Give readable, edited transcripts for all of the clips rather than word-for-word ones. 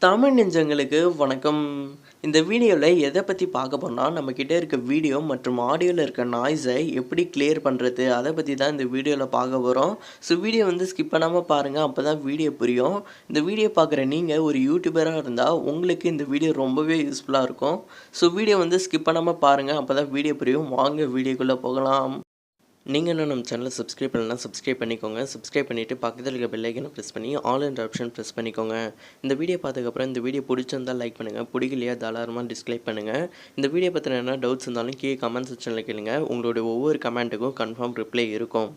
தமிழ் நெஞ்சங்களுக்கு வணக்கம். இந்த வீடியோவில் எதை பற்றி பார்க்க போனால் நம்மக்கிட்ட இருக்க வீடியோ மற்றும் ஆடியோவில் இருக்க நாய்ஸை எப்படி கிளியர் பண்ணுறது அதை பற்றி தான் இந்த வீடியோவில் பார்க்க போகிறோம். ஸோ வீடியோ ஸ்கிப் பண்ணாமல் பாருங்கள், அப்போ தான் வீடியோ புரியும். இந்த வீடியோ பார்க்குற நீங்கள் ஒரு யூடியூபராக இருந்தால் உங்களுக்கு இந்த வீடியோ ரொம்பவே யூஸ்ஃபுல்லாக இருக்கும். ஸோ வீடியோ ஸ்கிப் பண்ணாமல் பாருங்கள், அப்போ தான் வீடியோ புரியும். வாங்க வீடியோக்குள்ளே போகலாம். நீங்கள் இன்னும் நம்ம சேனலை சப்ஸ்கிரைப் பண்ணலாம், சப்ஸ்கிரைப் பண்ணிக்கோங்க. சப்ஸ்கிரைப் பண்ணிவிட்டு பக்கத்தில் இருக்க பெல் ஐக்கனை ப்ரெஸ் பண்ணி ஆல் என்ற ஆப்ஷன் ப்ரெஸ் பண்ணிக்கோங்க. இந்த வீடியோ பார்த்ததுக்கப்புறம் இந்த வீடியோ பிடிச்சிருந்தால் லைக் பண்ணுங்கள், பிடிக்கலையா தாராளமாக டிஸ்லைக் பண்ணுங்கள். இந்த வீடியோ பற்றின என்ன டவுட்ஸ் இருந்தாலும் கீழே கமெண்ட் செக்ஷனில் கேளுங்க. உங்களுடைய ஒவ்வொரு கமெண்ட்டுக்கும் கன்ஃபார்ம் ரிப்ளை இருக்கும்.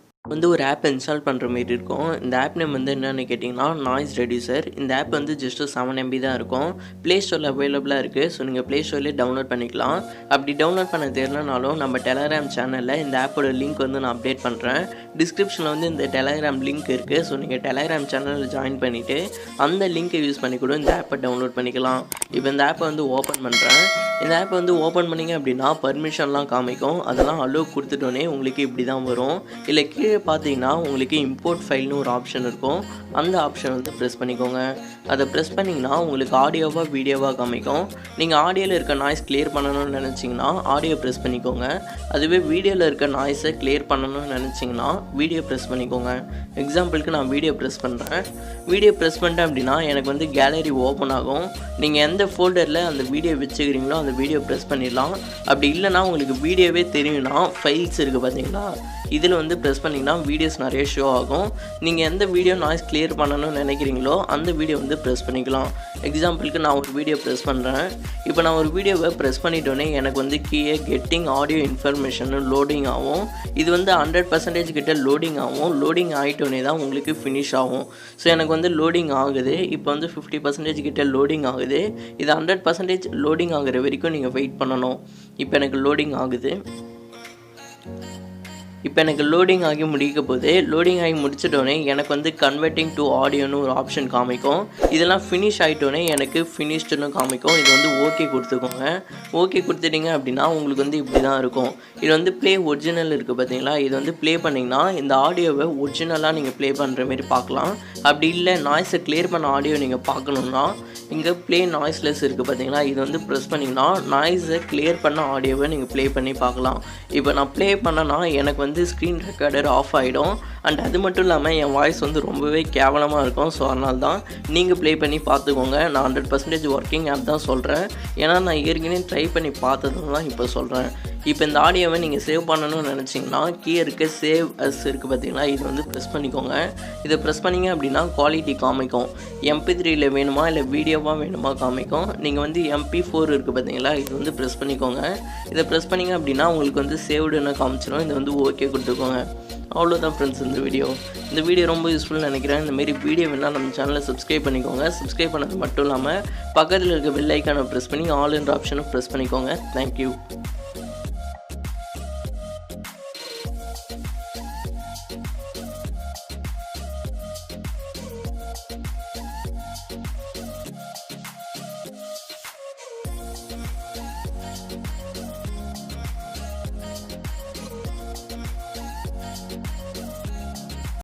ஒரு ஆப் இன்ஸ்டால் பண்ணுற மாரி இருக்கும். இந்த ஆப் நேம் என்னென்னு கேட்டிங்கன்னா நாய்ஸ் ரெடியூசர். இந்த ஆப் ஜஸ்ட்டு 7 MB தான் இருக்கும். ப்ளே ஸ்டோரில் அவைலபிளாக இருக்குது. ஸோ நீங்கள் ப்ளே ஸ்டோர்லேயே டவுன்லோட் பண்ணிக்கலாம். அப்படி டவுன்லோட் பண்ண தெரியலனாலும் நம்ம டெலகிராம் சேனலில் இந்த ஆப்போட லிங்க் நான் அப்டேட் பண்ணுறேன். டிஸ்கிரிப்ஷனில் இந்த டெலகிராம் லிங்க் இருக்குது. ஸோ நீங்கள் டெலகிராம் சேனலில் ஜாயின் பண்ணிவிட்டு அந்த லிங்க்கை யூஸ் பண்ணி கூட இந்த ஆப்பை டவுன்லோட் பண்ணிக்கலாம். இப்போ இந்த ஆப்பை ஓப்பன் பண்ணுறேன். இந்த ஆப்பை ஓப்பன் பண்ணிங்க அப்படின்னா பர்மிஷன்லாம் காமிக்கும். அதெல்லாம் அலோவ் கொடுத்துட்டோன்னே உங்களுக்கு இப்படி தான் வரும். இல்லை கீழே பார்த்தீங்கன்னா உங்களுக்கு இம்போர்ட் ஃபைல்னு ஒரு ஆப்ஷன் இருக்கும். அந்த ஆப்ஷன் ப்ரெஸ் பண்ணிக்கோங்க. அதை ப்ரெஸ் பண்ணிங்கன்னா உங்களுக்கு ஆடியோவாக வீடியோவாக காமிக்கும். நீங்கள் ஆடியோவில் இருக்க நாய்ஸ் கிளியர் பண்ணணும்னு நினச்சிங்கன்னா ஆடியோ ப்ரெஸ் பண்ணிக்கோங்க. அதுவே வீடியோவில் இருக்க நாய்ஸை கிளியர் பண்ணணும்னு நினச்சிங்கன்னா வீடியோ ப்ரெஸ் பண்ணிக்கோங்க. எக்ஸாம்பிளுக்கு நான் வீடியோ ப்ரெஸ் பண்ணுறேன். வீடியோ ப்ரெஸ் பண்ணிட்டேன் அப்படின்னா எனக்கு கேலரி ஓப்பன் ஆகும். நீங்கள் எந்த ஃபோல்டரில் அந்த வீடியோ வச்சுக்கிறீங்களோ அந்த வீடியோ ப்ரெஸ் பண்ணிடலாம். அப்படி இல்லைனா உங்களுக்கு வீடியோவே தெரியும்னா ஃபைல்ஸ் இருக்குது பார்த்தீங்களா, இதில் ப்ரெஸ் பண்ணிங்கன்னா வீடியோஸ் நிறைய ஷோ ஆகும். நீங்கள் எந்த வீடியோ நாய்ஸ் கிளியர் பண்ணணும்னு நினைக்கிறீங்களோ அந்த வீடியோ ப்ரெஸ் பண்ணிக்கலாம். எக்ஸாம்பிளுக்கு நான் ஒரு வீடியோ ப்ரெஸ் பண்ணுறேன். இப்போ நான் ஒரு வீடியோவை ப்ரெஸ் பண்ணிட்டோன்னே எனக்கு கீழே கெட்டிங் ஆடியோ இன்ஃபர்மேஷன் லோடிங் ஆகும். இது 100% கிட்ட லோடிங் ஆகும். லோடிங் ஆகிட்டோன்னே தான் உங்களுக்கு ஃபினிஷ் ஆகும். ஸோ எனக்கு லோடிங் ஆகுது. இப்போ 50% கிட்ட லோடிங் ஆகுது. இது 100% லோடிங் ஆகுற வரைக்கும் நீங்கள் வெயிட் பண்ணணும். இப்போ எனக்கு லோடிங் ஆகுது. இப்போ எனக்கு லோடிங் ஆகி முடிக்க போது. லோடிங் ஆகி முடிச்சிட்டோன்னே எனக்கு கன்வெர்ட்டிங் டு ஆடியோன்னு ஒரு ஆப்ஷன் காமிக்கும். இதெல்லாம் ஃபினிஷ் ஆகிட்டோன்னே எனக்கு ஃபினிஷ்டுன்னு காமிக்கும். இது ஓகே கொடுத்துக்கோங்க. ஓகே கொடுத்துட்டிங்க அப்படின்னா உங்களுக்கு இப்படி தான் இருக்கும். இது ப்ளே ஒரிஜினல் இருக்குது பார்த்தீங்களா, இது ப்ளே பண்ணிங்கன்னா இந்த ஆடியோவை ஒரிஜினலாக நீங்கள் ப்ளே பண்ணுற மாரி பார்க்கலாம். அப்படி இல்லை நாய்ஸை கிளியர் பண்ண ஆடியோ நீங்கள் பார்க்கணுன்னா இங்கே ப்ளே நாய்ஸ்லெஸ் இருக்குது பார்த்தீங்களா, இது ப்ரெஸ் பண்ணிங்கன்னா நாய்ஸை கிளியர் பண்ண ஆடியோவை நீங்கள் ப்ளே பண்ணி பார்க்கலாம். இப்போ நான் ப்ளே பண்ணேன்னா எனக்கு ஸ்க்ரீன் ரெக்கார்டர் ஆஃப் ஆகிடும். அண்ட் அது மட்டும் இல்லாமல் என் வாய்ஸ் ரொம்பவே கேவலமாக இருக்கும். ஸோ அதனால தான் நீங்கள் ப்ளே பண்ணி பார்த்துக்கோங்க. நான் 100% ஒர்க்கிங் ஆப் தான் சொல்கிறேன். ஏன்னா நான் ஏற்கனவே ட்ரை பண்ணி பார்த்ததும் தான் இப்போ சொல்கிறேன். இப்போ இந்த ஆடியோவை நீங்கள் சேவ் பண்ணணும்னு நினச்சிங்கன்னா கீழே இருக்க சேவ் அஸ் இருக்குது பார்த்தீங்களா, இது ப்ரெஸ் பண்ணிக்கோங்க. இதை ப்ரெஸ் பண்ணிங்க அப்படின்னா குவாலிட்டி காமிக்கும். MP3யில் வேணுமா இல்லை வீடியோவாக வேணுமா காமிக்கும். நீங்கள் MP4 இருக்குது பார்த்தீங்களா, இது ப்ரெஸ் பண்ணிக்கோங்க. இதை ப்ரெஸ் பண்ணிங்க அப்படின்னா உங்களுக்கு சேவ்டுன்னு காமிச்சிடும். இது ஓகே கொடுத்துக்கோங்க. அவ்வளோதான் ஃப்ரெண்ட்ஸ் இந்த வீடியோ ரொம்ப யூஸ்ஃபுல்னு நினைக்கிறேன். இந்தமாரி வீடியோ வேணால் நம்ம சேனலை சப்ஸ்கிரைப் பண்ணிக்கோங்க. சப்ஸ்கிரைப் பண்ணது மட்டும் இல்லாமல் பக்கத்தில் இருக்க பெல் ஐக்கானை ப்ரெஸ் பண்ணி ஆல் என்ற ஆப்ஷனை ப்ரெஸ் பண்ணிக்கோங்க. தேங்க்யூ.